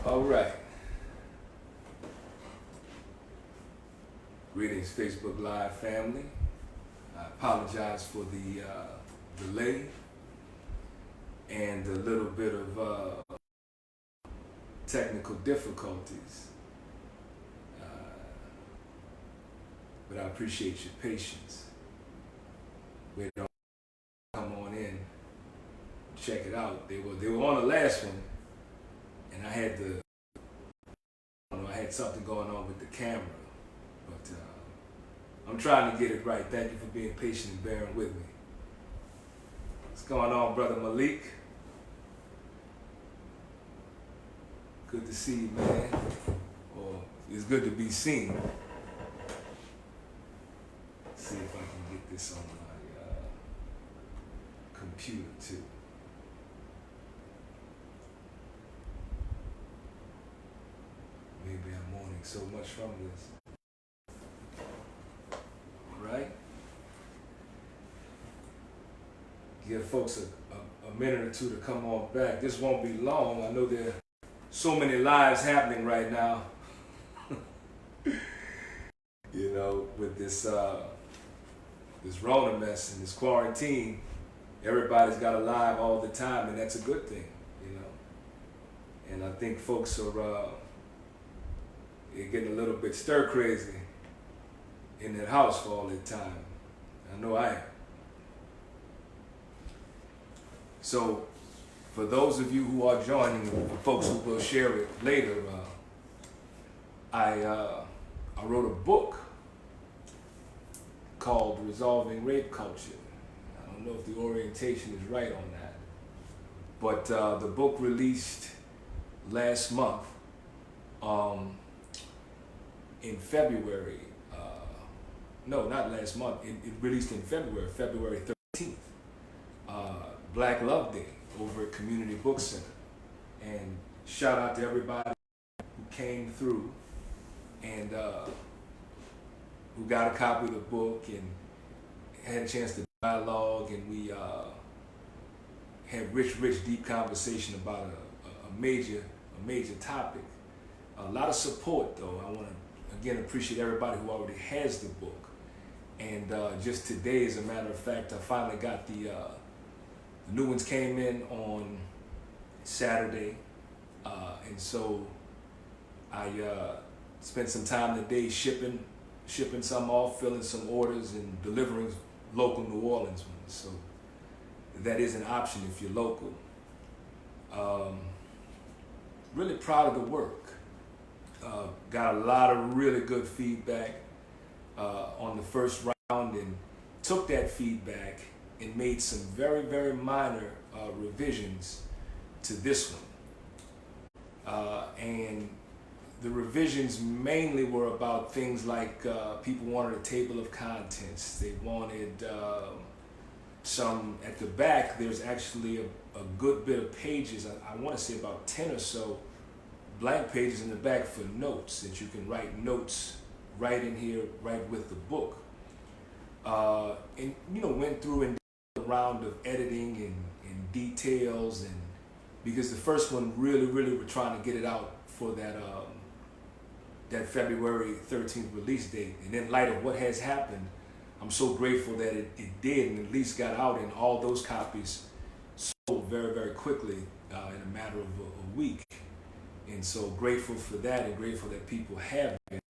All right. Greetings, Facebook Live family. I apologize for the delay and a little bit of technical difficulties. But I appreciate your patience. We don't come on in, check it out. They were on the last one, and I had something going on with the camera, but I'm trying to get it right. Thank you for being patient and bearing with me. What's going on, Brother Malik? Good to see you, man. Or it's good to be seen. Let's see if I can get this on my computer too. Maybe I'm mourning so much from this. Right? Give folks a minute or two to come on back. This won't be long. I know there are so many lives happening right now. You know, with this Rona mess and this quarantine, everybody's got a live all the time, and that's a good thing, you know. And I think folks are getting a little bit stir crazy in that house for all that time. I know I am. So, for those of you who are joining, for folks who will share it later, I wrote a book called Resolving Rape Culture. I don't know if the orientation is right on that, but the book released last month in February. No, not last month. It released in February 13th. Black Love Day over at Community Book Center. And shout out to everybody who came through and who got a copy of the book and had a chance to dialogue, and we had rich, deep conversation about a major topic. A lot of support, though. I want to again appreciate everybody who already has the book. And just today, as a matter of fact, I finally got the new ones came in on Saturday, and so I spent some time today shipping some off, filling some orders, and delivering local New Orleans ones. So that is an option if you're local. Really proud of the work. Got a lot of really good feedback on the first round, and took that feedback and made some very, very minor revisions to this one. And the revisions mainly were about things like people wanted a table of contents. They wanted some, at the back, there's actually a good bit of pages. I want to say about 10 or so blank pages in the back for notes, that you can write notes right in here, right with the book. And, you know, went through and did a round of editing and details, and because the first one really were trying to get it out for that February 13th release date. And in light of what has happened, I'm so grateful that it did, and at least got out, and all those copies sold very, very quickly in a matter of a week. And so grateful for that, and grateful that people have it.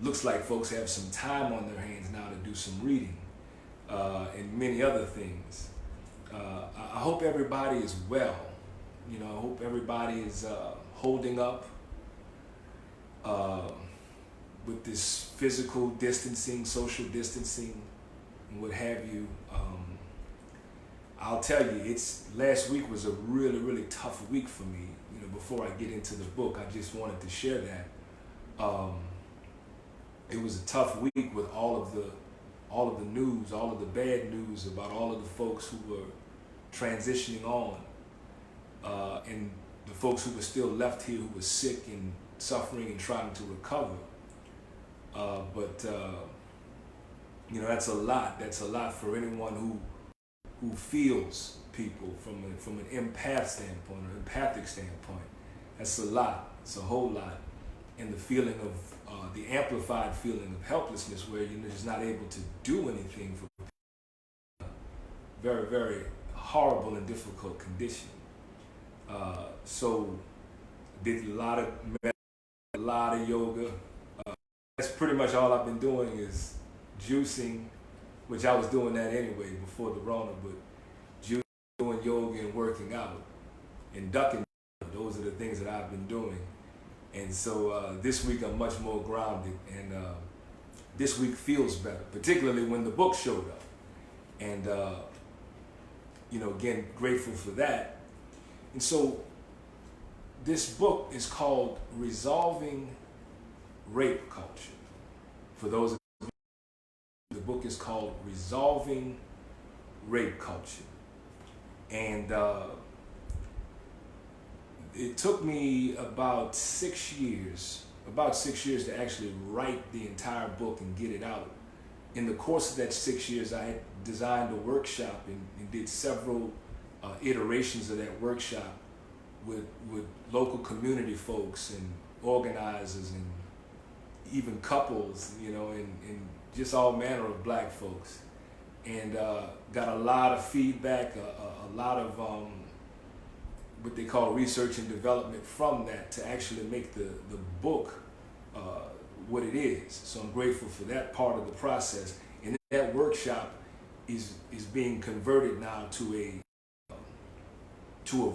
Looks like folks have some time on their hands now to do some reading and many other things. I hope everybody is well. You know, I hope everybody is holding up with this physical distancing, social distancing, and what have you. I'll tell you, last week was a really tough week for me. You know, before I get into the book, I just wanted to share that. It was a tough week with all of the news, all of the bad news about all of the folks who were transitioning on, and the folks who were still left here who were sick and suffering and trying to recover. But you know, that's a lot. That's a lot for anyone who feels people from an empath standpoint or empathic standpoint. That's a lot. It's a whole lot. And the feeling of, the amplified feeling of helplessness where you're just not able to do anything for very, very horrible and difficult condition. So did a lot of yoga. That's pretty much all I've been doing is juicing, which I was doing that anyway before the Rona, but juicing, doing yoga and working out and ducking. Those are the things that I've been doing. And so this week I'm much more grounded, and this week feels better, particularly when the book showed up. And again, grateful for that. And so this book is called Resolving Rape Culture. For those of you, the book is called Resolving Rape Culture. And it took me about 6 years to actually write the entire book and get it out. In the course of that 6 years, I had designed a workshop and did several iterations of that workshop with local community folks and organizers and even couples, and just all manner of black folks. And got a lot of feedback, a lot of what they call research and development from that to actually make the book what it is. So I'm grateful for that part of the process. And that workshop is being converted now to a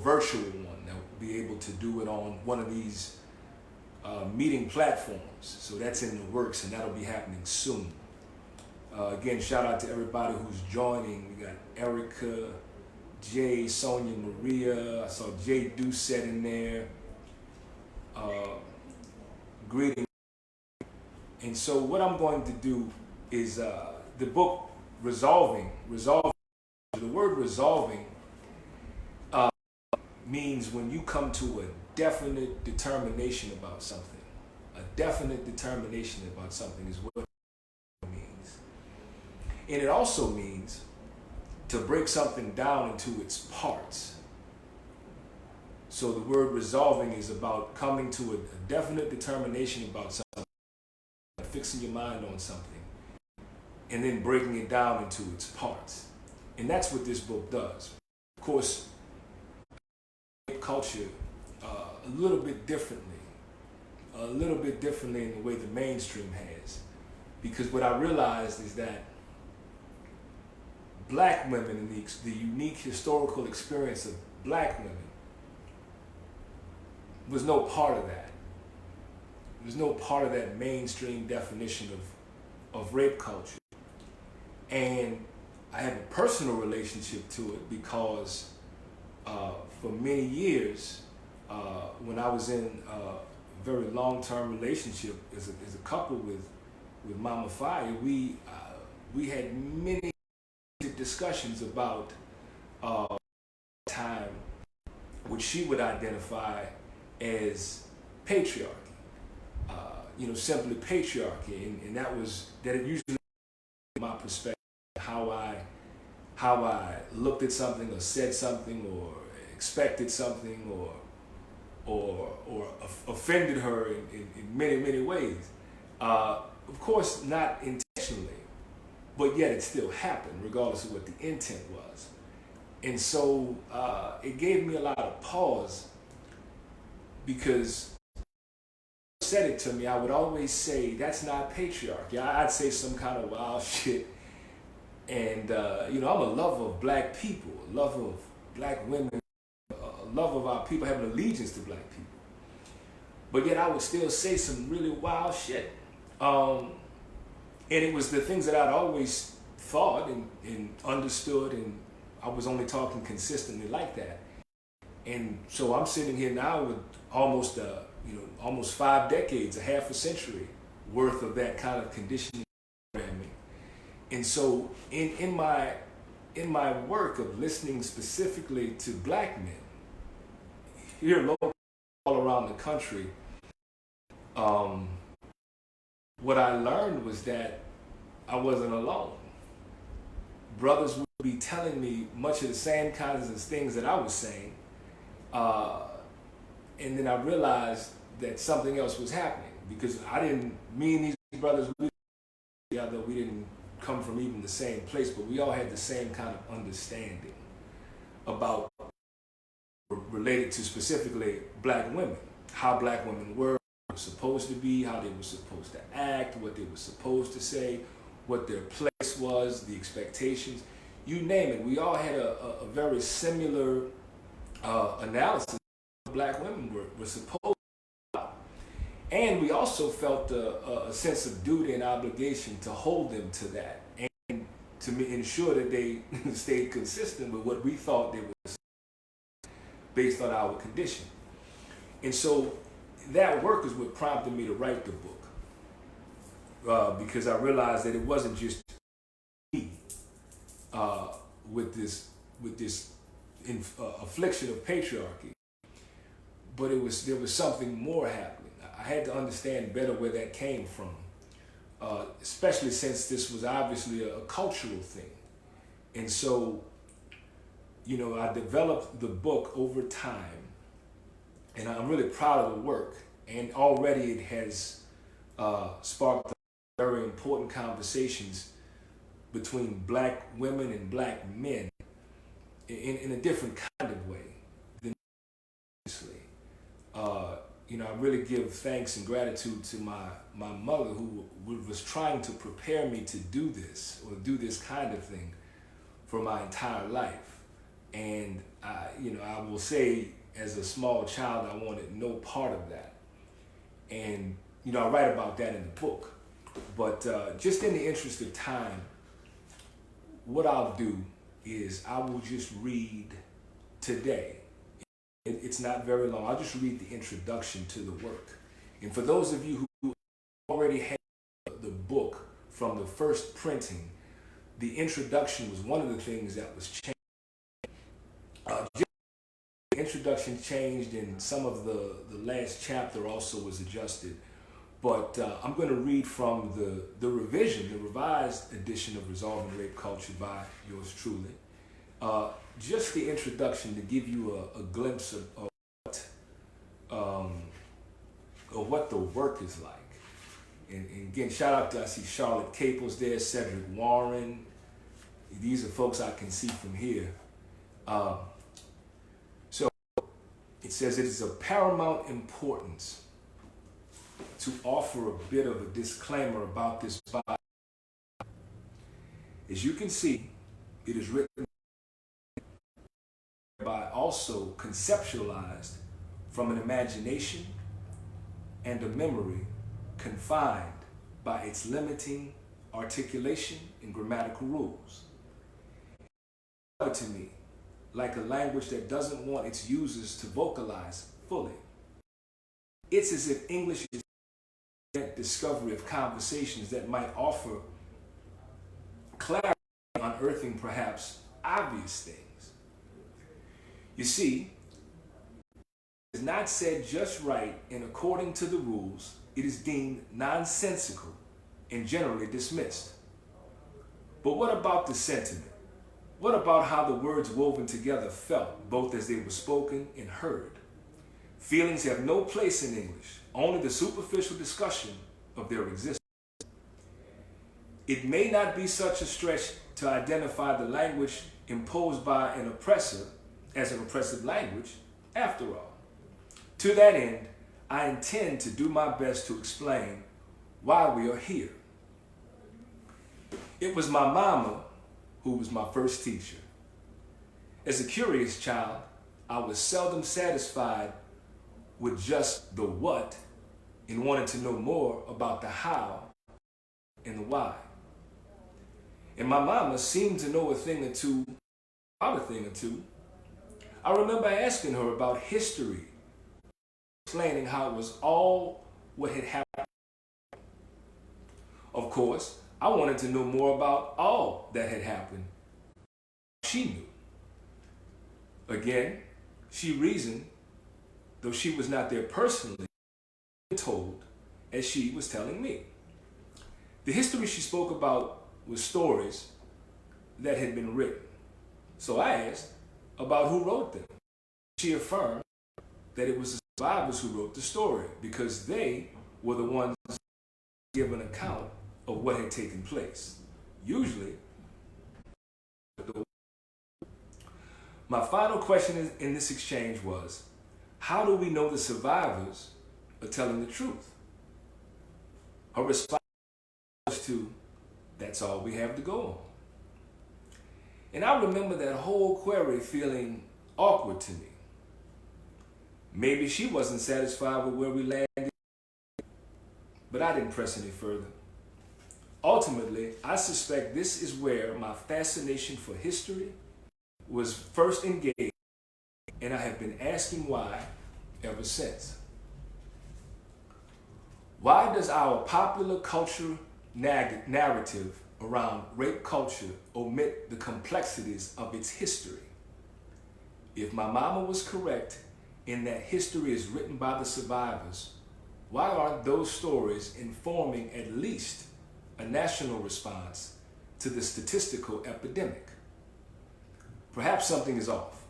virtual one. That will be able to do it on one of these meeting platforms. So that's in the works, and that'll be happening soon. Again, shout out to everybody who's joining. We got Erica, Jay, Sonia Maria, I saw Jay Doucette in there. Greeting. And so what I'm going to do is the book Resolving. The word resolving means when you come to a definite determination about something. A definite determination about something is what it means. And it also means to break something down into its parts. So the word resolving is about coming to a definite determination about something, fixing your mind on something, and then breaking it down into its parts. And that's what this book does. Of course, culture a little bit differently in the way the mainstream has. Because what I realized is that black women and the unique historical experience of black women was no part of that. There's no part of that mainstream definition of rape culture. And I have a personal relationship to it because for many years, when I was in a very long-term relationship as a couple with Mama Fire, we had many discussions about time, which she would identify as patriarchy, simply patriarchy, and that it usually my perspective, how I looked at something or said something or expected something or offended her in many, many ways. Of course, not intentionally, but yet it still happened, regardless of what the intent was. And so it gave me a lot of pause, because said it to me, I would always say, that's not patriarchy. I'd say some kind of wild shit. And, I'm a lover of black people, a lover of black women, a lover of our people, having allegiance to black people. But yet I would still say some really wild shit. And it was the things that I'd always thought and understood, and I was only talking consistently like that. And so I'm sitting here now with almost 5 decades, a half a century worth of that kind of conditioning programming. And so in my work of listening specifically to black men here local, all around the country, what I learned was that I wasn't alone. Brothers would be telling me much of the same kinds of things that I was saying, and then I realized that something else was happening, because me and these brothers, we didn't come from even the same place, but we all had the same kind of understanding about, related to specifically black women, how black women were supposed to be, how they were supposed to act, what they were supposed to say, what their place was, the expectations, you name it. We all had a very similar analysis of what black women were supposed to be. And we also felt a sense of duty and obligation to hold them to that, and to ensure that they stayed consistent with what we thought they were, based on our condition. And so that work is what prompted me to write the book, because I realized that it wasn't just me with this affliction of patriarchy, but there was something more happening. I had to understand better where that came from, especially since this was obviously a cultural thing. And so, I developed the book over time, and I'm really proud of the work. And already it has sparked very important conversations between black women and black men in a different kind of way than previously. I really give thanks and gratitude to my mother, who was trying to prepare me to do this, or do this kind of thing, for my entire life. And I will say, as a small child, I wanted no part of that. And I write about that in the book. But just in the interest of time, what I'll do is I will just read today. It's not very long. I'll just read the introduction to the work. And for those of you who already have the book from the first printing, the introduction was one of the things that was changed. The introduction changed, and some of the last chapter also was adjusted. But I'm going to read from the revised edition of Resolving Rape Culture by yours truly. Just the introduction to give you a glimpse of what the work is like. And again, shout out to, I see Charlotte Caples there, Cedric Warren. These are folks I can see from here. So it says, it is of paramount importance to offer a bit of a disclaimer about this body. As you can see, it is written by, also conceptualized from an imagination and a memory confined by its limiting articulation and grammatical rules. To me, like a language that doesn't want its users to vocalize fully. It's as if English is discovery of conversations that might offer clarity, unearthing perhaps obvious things. You see, it is not said just right, and according to the rules, it is deemed nonsensical and generally dismissed. But what about the sentiment? What about how the words woven together felt, both as they were spoken and heard? Feelings have no place in English, only the superficial discussion of their existence. It may not be such a stretch to identify the language imposed by an oppressor as an oppressive language, after all. To that end, I intend to do my best to explain why we are here. It was my mama who was my first teacher. As a curious child, I was seldom satisfied with just the what and wanted to know more about the how and the why. And my mama seemed to know a thing or two about a thing or two. I remember asking her about history, explaining how it was all what had happened. Of course, I wanted to know more about all that had happened. She knew. Again, she reasoned, though she was not there personally, told as she was telling me. The history she spoke about was stories that had been written. So I asked about who wrote them. She affirmed that it was survivors who wrote the story, because they were the ones who gave an account of what had taken place. Usually, my final question in this exchange was, how do we know the survivors are telling the truth? Her response was to, that's all we have to go on. And I remember that whole query feeling awkward to me. Maybe she wasn't satisfied with where we landed, but I didn't press any further. Ultimately, I suspect this is where my fascination for history was first engaged, and I have been asking why ever since. Why does our popular culture narrative around rape culture omit the complexities of its history? If my mama was correct in that history is written by the survivors, why aren't those stories informing at least a national response to the statistical epidemic? Perhaps something is off.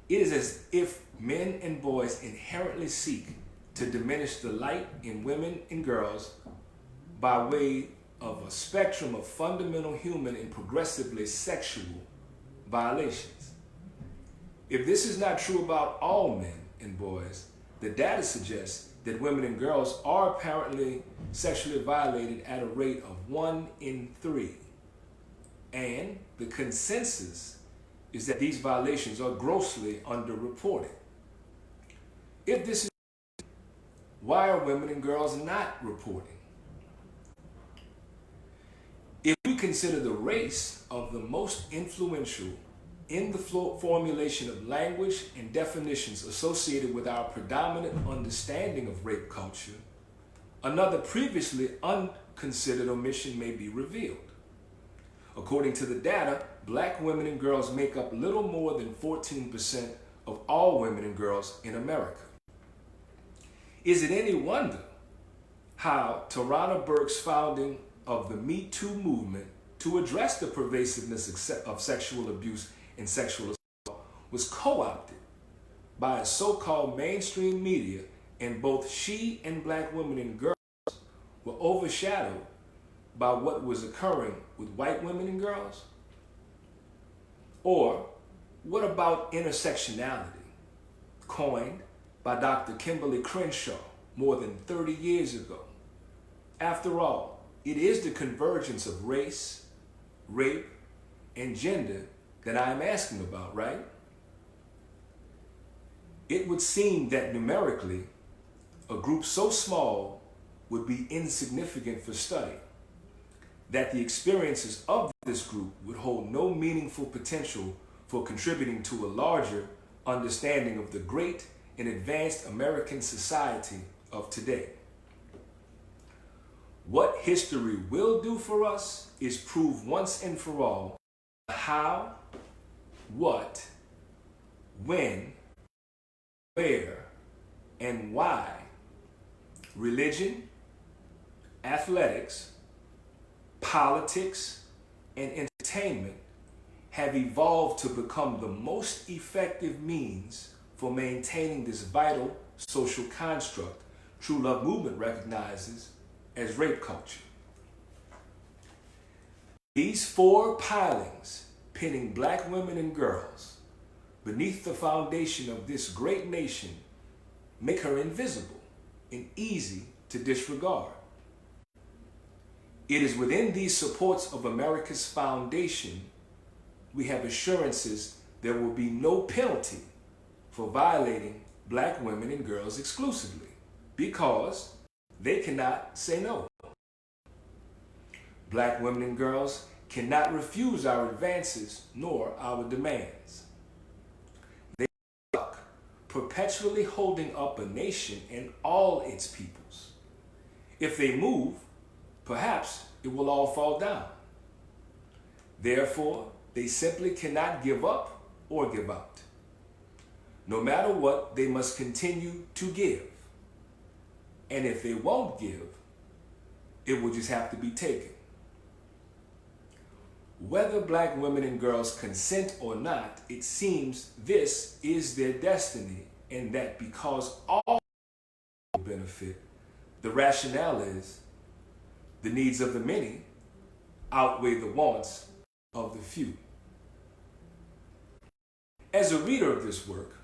It is as if men and boys inherently seek to diminish the light in women and girls by way of a spectrum of fundamental human and progressively sexual violations. If this is not true about all men and boys, the data suggests that women and girls are apparently sexually violated at a rate of 1 in 3. And the consensus is that these violations are grossly underreported. If this is true, why are women and girls not reporting? If we consider the race of the most influential in the formulation of language and definitions associated with our predominant understanding of rape culture, another previously unconsidered omission may be revealed. According to the data, black women and girls make up little more than 14% of all women and girls in America. Is it any wonder how Tarana Burke's founding of the Me Too movement to address the pervasiveness of sexual abuse and sexual assault was co-opted by a so-called mainstream media, and both she and black women and girls were overshadowed by what was occurring with white women and girls? Or what about intersectionality, coined by Dr. Kimberly Crenshaw more than 30 years ago? After all, it is the convergence of race, rape, and gender that I am asking about, right? It would seem that numerically, a group so small would be insignificant for study, that the experiences of this group would hold no meaningful potential for contributing to a larger understanding of the great and advanced American society of today. What history will do for us is prove once and for all how, what, when, where, and why religion, athletics, politics, and entertainment have evolved to become the most effective means for maintaining this vital social construct True Love Movement recognizes as rape culture. These 4 pilings pinning black women and girls beneath the foundation of this great nation make her invisible and easy to disregard. It is within these supports of America's foundation we have assurances there will be no penalty for violating black women and girls exclusively, because they cannot say no. Black women and girls cannot refuse our advances nor our demands. They are stuck, perpetually holding up a nation and all its peoples. If they move, perhaps it will all fall down. Therefore, they simply cannot give up or give out. No matter what, they must continue to give. And if they won't give, it will just have to be taken. Whether black women and girls consent or not, it seems this is their destiny and that because all benefit, the rationale is the needs of the many outweigh the wants of the few. As a reader of this work,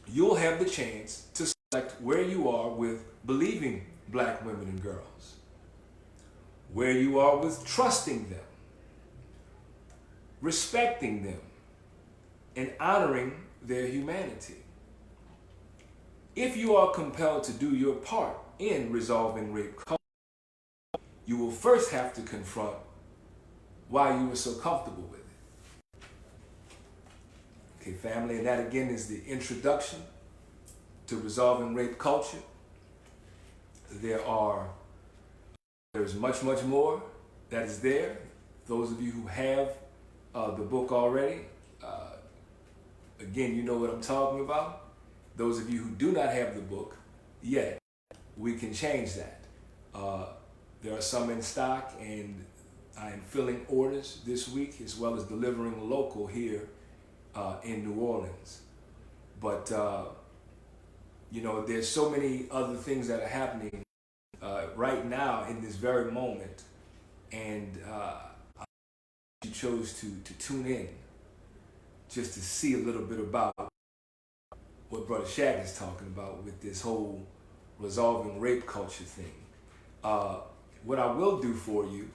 you'll have the chance to select where you are with believing black women and girls, where you are with trusting them, respecting them, and honoring their humanity. If you are compelled to do your part in resolving rape culture, you will first have to confront why you were so comfortable with it. Okay, family, and that again is the introduction to resolving rape culture. There's much, much more that is there. Those of you who have the book already, again, you know what I'm talking about. Those of you who do not have the book yet, we can change that. There are some in stock, and I am filling orders this week as well as delivering local here in New Orleans. But, there's so many other things that are happening right now in this very moment, and you chose to tune in just to see a little bit about what Brother Shaq is talking about with this whole resolving rape culture thing. What I will do for you,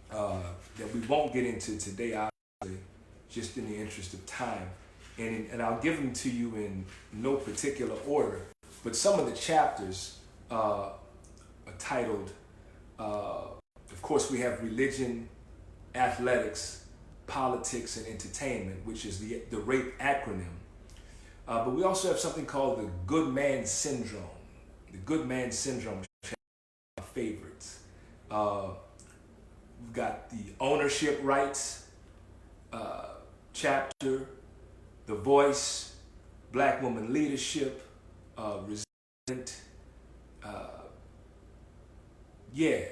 that we won't get into today, obviously, just in the interest of time, and I'll give them to you in no particular order, but some of the chapters are titled, of course, we have religion, athletics, politics, and entertainment, which is the RAPE acronym. But we also have something called the good man syndrome. The good man syndrome is my favorites. We've got the ownership rights chapter, the voice, black woman leadership, resentment.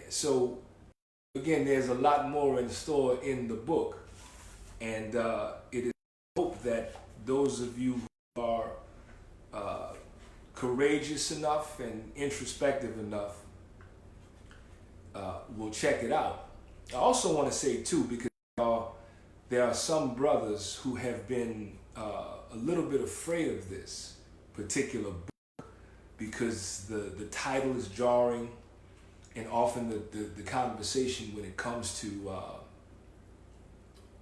So again, there's a lot more in store in the book, and it is hope that those of you who are courageous enough and introspective enough will check it out. I also want to say too, because there are some brothers who have been a little bit afraid of this particular book because the title is jarring, and often the conversation when it comes to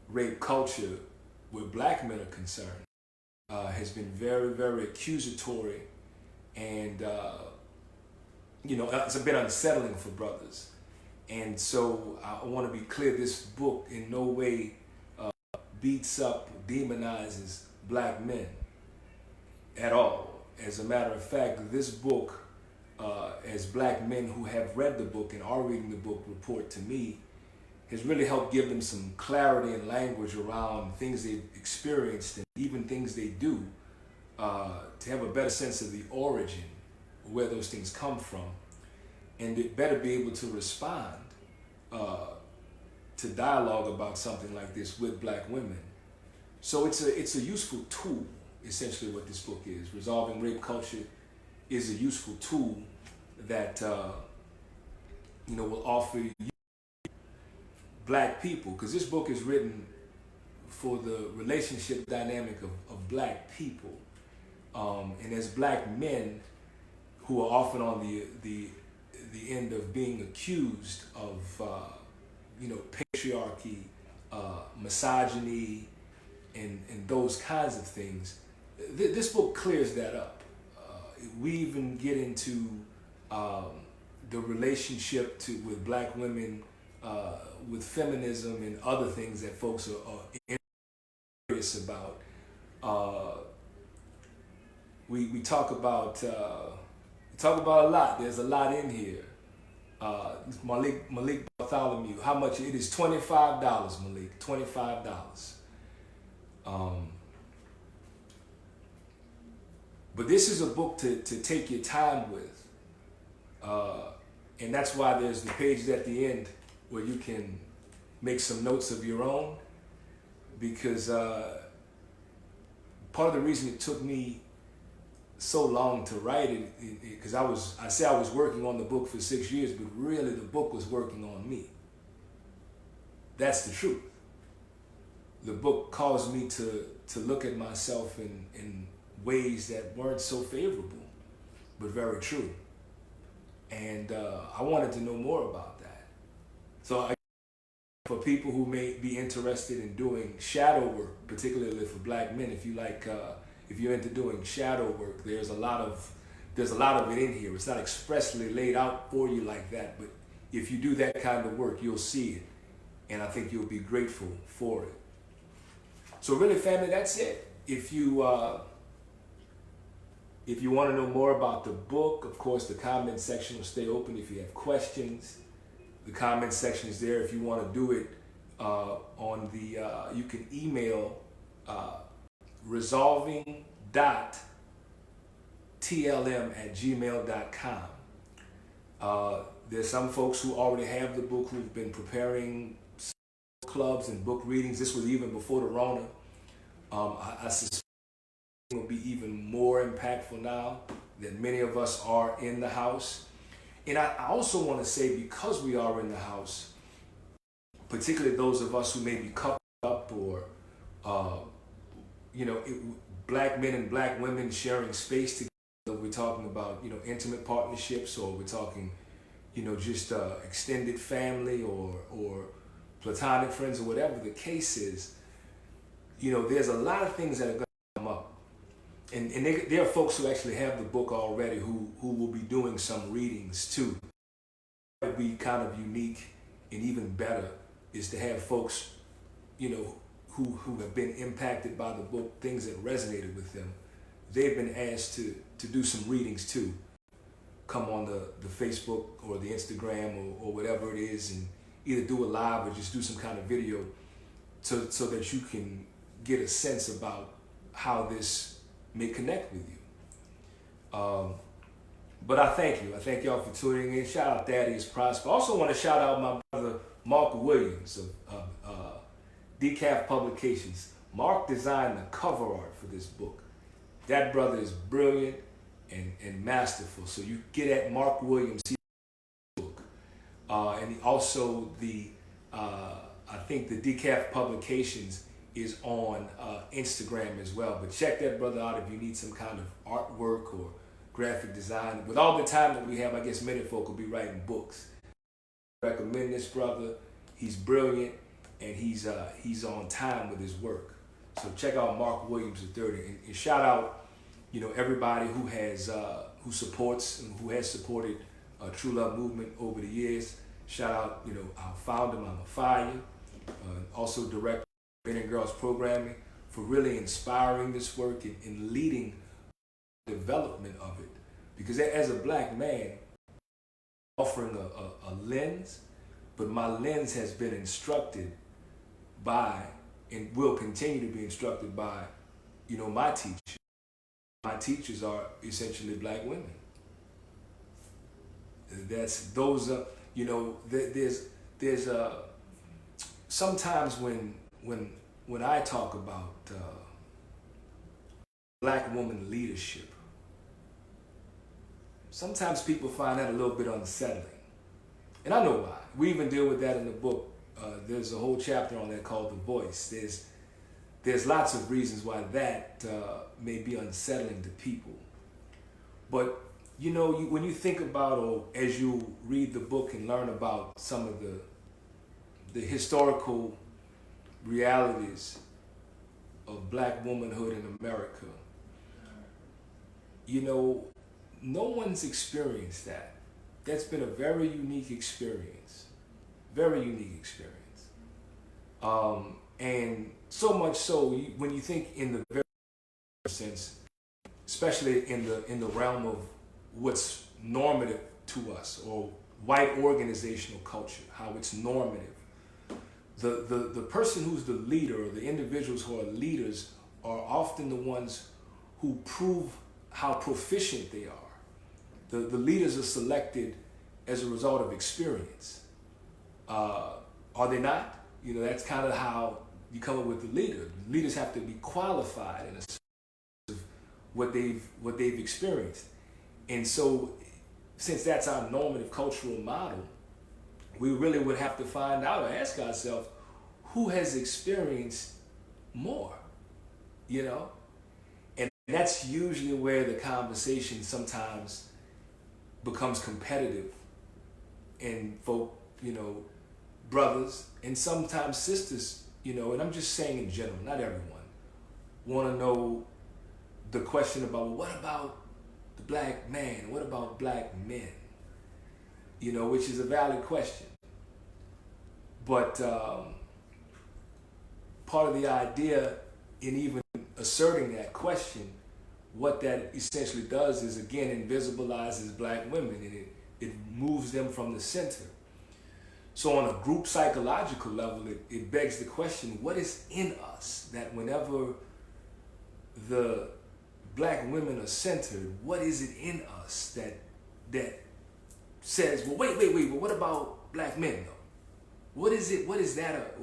rape culture where black men are concerned has been very, very accusatory, and it's a bit unsettling for brothers. And so I want to be clear, this book in no way beats up, demonizes black men at all. As a matter of fact, this book, as black men who have read the book and are reading the book report to me, has really helped give them some clarity and language around things they've experienced and even things they do, to have a better sense of the origin, where those things come from, and they better be able to respond to dialogue about something like this with black women. So it's a useful tool, essentially what this book is. Resolving Rape Culture is a useful tool that will offer you black people, because this book is written for the relationship dynamic of black people, and as black men who are often on the end of being accused of patriarchy, misogyny, and those kinds of things. This book clears that up. We even get into the relationship with black women, with feminism and other things that folks are curious about. We talk about a lot. There's a lot in here. Malik Bartholomew, how much it is? $25, Malik, $25. But this is a book to take your time with, and that's why there's the pages at the end where you can make some notes of your own, because part of the reason it took me so long to write it because I say I was working on the book for 6 years, but really the book was working on me. That's the truth. The book caused me to look at myself in ways that weren't so favorable, but very true. And I wanted to know more about that. So for people who may be interested in doing shadow work, particularly for black men, if you're into doing shadow work, there's a lot of it in here. It's not expressly laid out for you like that, but if you do that kind of work, you'll see it, and I think you'll be grateful for it. So really, family, that's it. If you want to know more about the book, of course, the comment section will stay open. If you have questions, the comment section is there. If you want to do it you can email resolving.tlm@gmail.com. There's some folks who already have the book who've been preparing clubs and book readings. This was even before the Rona. I suspect it will be even more impactful now that many of us are in the house. And I also want to say, because we are in the house, particularly those of us who may be coupled up or, black men and black women sharing space together. We're talking about, intimate partnerships, or we're talking, just extended family or platonic friends, or whatever the case is. There's a lot of things that are going to come up. And there are folks who actually have the book already who will be doing some readings too. What would be kind of unique and even better is to have folks, who have been impacted by the book, things that resonated with them. They've been asked to do some readings too. Come on the Facebook or the Instagram or whatever it is, and either do a live or just do some kind of video so that you can get a sense about how this may connect with you. But I thank you. I thank y'all for tuning in. Shout out Thaddeus Prosper. I also want to shout out my brother Mark Williams of Decaf Publications. Mark designed the cover art for this book. That brother is brilliant and masterful. So you get at Mark Williams' book. And also I think the Decaf Publications is on Instagram as well. But check that brother out if you need some kind of artwork or graphic design. With all the time that we have, I guess many folk will be writing books. I recommend this brother. He's brilliant, and he's on time with his work. So check out Mark Williams III, and shout out, everybody who has who supports and who has supported True Love Movement over the years. Shout out, our founder, Mama Fire, also director of Men and Girls Programming, for really inspiring this work and leading the development of it. Because as a black man, offering a lens, but my lens has been instructed by, and will continue to be instructed by, my teachers. My teachers are essentially black women. There's sometimes when I talk about black woman leadership, sometimes people find that a little bit unsettling. And I know why. We even deal with that in the book. There's a whole chapter on that called The Voice. There's lots of reasons why that may be unsettling to people. But when you think about, or as you read the book and learn about some of the historical realities of black womanhood in America, no one's experienced that. That's been a very unique experience. Very unique experience. And so much so, when you think in the very sense, especially in the realm of what's normative to us, or white organizational culture, how it's normative, the person who's the leader, or the individuals who are leaders, are often the ones who prove how proficient they are. The leaders are selected as a result of experience. Are they not? That's kind of how you come up with the leader. Leaders have to be qualified in a sense what they've experienced. And so, since that's our normative cultural model, we really would have to find out or ask ourselves, who has experienced more, you know? And that's usually where the conversation sometimes becomes competitive, and folk, you know, brothers and sometimes sisters, you know, and I'm just saying in general, not everyone, want to know the question about, well, what about the black man? What about black men? You know, which is a valid question. But part of the idea in even asserting that question, what that essentially does is, again, invisibilizes black women, and it moves them from the center. So on a group psychological level, it begs the question, what is in us that whenever the black women are centered, what is it in us that says, well, wait, but what about black men though? What is it? What is that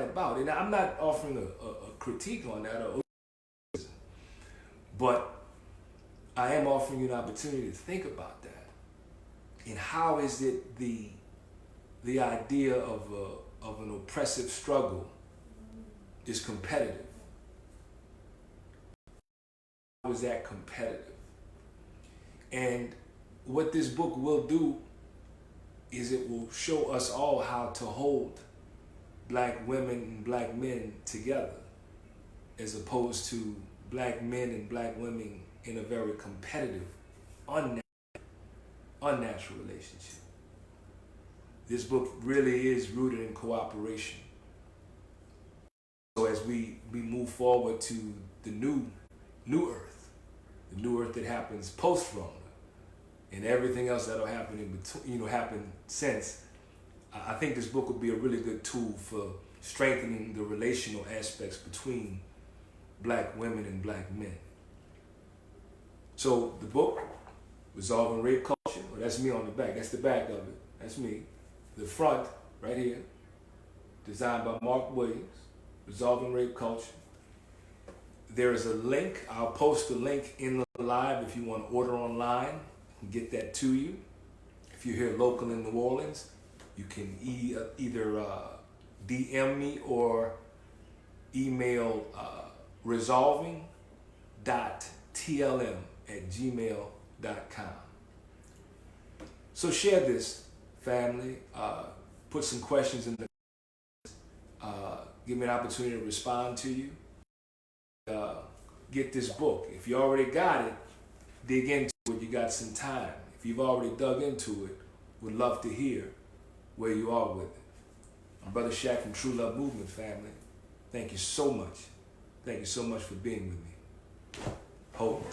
about? And I'm not offering a critique on that, but I am offering you an opportunity to think about that. And how is it the idea of an oppressive struggle is competitive? How is that competitive? And what this book will do is it will show us all how to hold black women and black men together, as opposed to black men and black women in a very competitive, unnatural relationship. This book really is rooted in cooperation. So as we move forward to the new earth, the new earth that happens post-Rona, and everything else that'll happen in between, you know, happen since, I think this book will be a really good tool for strengthening the relational aspects between black women and black men. So the book, Resolving Rape Culture, well, that's me on the back. That's the back of it. That's me. The front, right here, designed by Mark Williams, Resolving Rape Culture. There is a link. I'll post the link in the live if you want to order online and get that to you. If you're here local in New Orleans, you can either DM me or email resolving.tlm@gmail.com. So share this, family. Put some questions in the give me an opportunity to respond to you. Get this book. If you already got it, dig into it. You got some time. If you've already dug into it, would love to hear where you are with it. I'm Brother Shaq from True Love Movement, family. Thank you so much. Thank you so much for being with me. Hope.